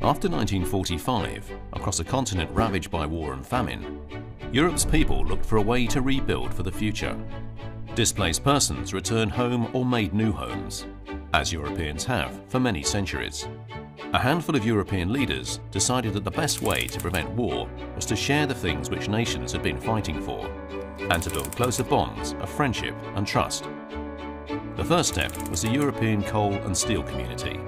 After 1945, across a continent ravaged by war and famine, Europe's people looked for a way to rebuild for the future. Displaced persons returned home or made new homes, as Europeans have for many centuries. A handful of European leaders decided that the best way to prevent war was to share the things which nations had been fighting for, and to build closer bonds of friendship and trust. The first step was the European Coal and Steel Community.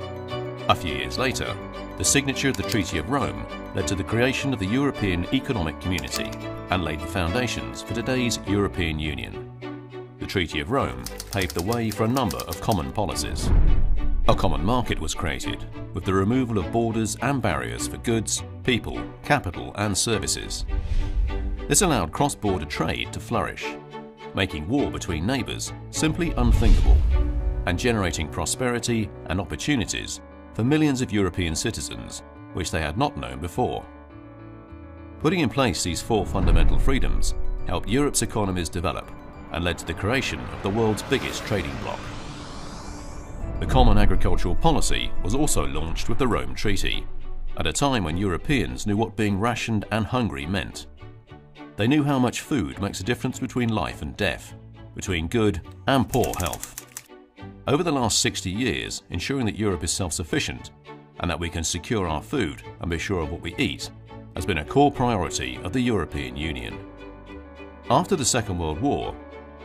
A few years later, the signature of the Treaty of Rome led to the creation of the European Economic Community and laid the foundations for today's European Union. The Treaty of Rome paved the way for a number of common policies. A common market was created, with the removal of borders and barriers for goods, people, capital and services. This allowed cross-border trade to flourish, making war between neighbours simply unthinkable, and generating prosperity and opportunities for millions of European citizens which they had not known before. Putting in place these four fundamental freedoms helped Europe's economies develop and led to the creation of the world's biggest trading bloc. The Common Agricultural Policy was also launched with the Rome Treaty, at a time when Europeans knew what being rationed and hungry meant. They knew how much food makes a difference between life and death, between good and poor health. Over the last 60 years, ensuring that Europe is self-sufficient and that we can secure our food and be sure of what we eat has been a core priority of the European Union. After the Second World War,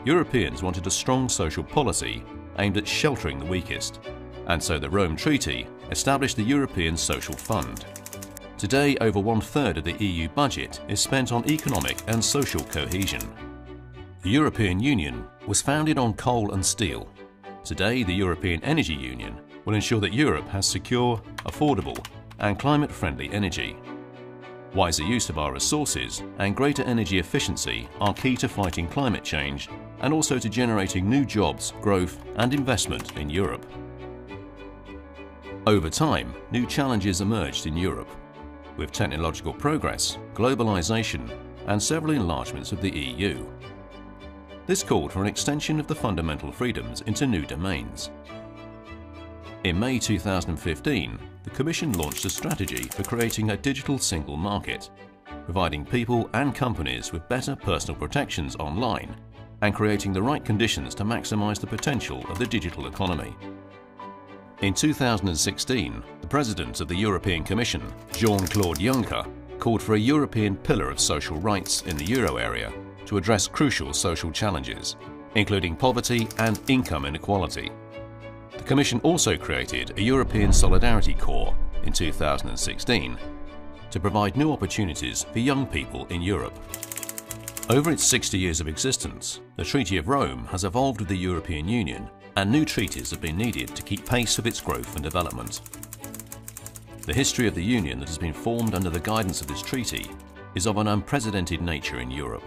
Europeans wanted a strong social policy aimed at sheltering the weakest, and so the Rome Treaty established the European Social Fund. Today, over 1/3 of the EU budget is spent on economic and social cohesion. The European Union was founded on coal and steel. Today, the European Energy Union will ensure that Europe has secure, affordable and climate-friendly energy. Wiser use of our resources and greater energy efficiency are key to fighting climate change and also to generating new jobs, growth and investment in Europe. Over time, new challenges emerged in Europe, with technological progress, globalisation and several enlargements of the EU. This called for an extension of the fundamental freedoms into new domains. In May 2015, the Commission launched a strategy for creating a digital single market, providing people and companies with better personal protections online and creating the right conditions to maximise the potential of the digital economy. In 2016, the President of the European Commission, Jean-Claude Juncker, called for a European pillar of social rights in the euro area to address crucial social challenges, including poverty and income inequality. The Commission also created a European Solidarity Corps in 2016 to provide new opportunities for young people in Europe. Over its 60 years of existence, the Treaty of Rome has evolved with the European Union, and new treaties have been needed to keep pace with its growth and development. The history of the Union that has been formed under the guidance of this treaty is of an unprecedented nature in Europe.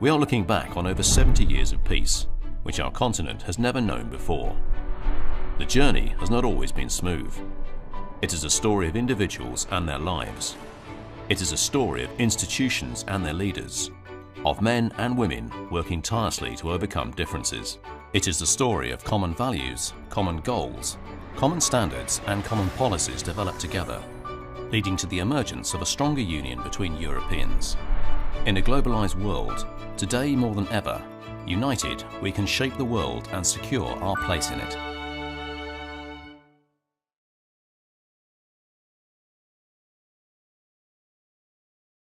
We are looking back on over 70 years of peace, which our continent has never known before. The journey has not always been smooth. It is a story of individuals and their lives. It is a story of institutions and their leaders, of men and women working tirelessly to overcome differences. It is the story of common values, common goals, common standards and common policies developed together, leading to the emergence of a stronger union between Europeans. In a globalised world, today more than ever, united we can shape the world and secure our place in it.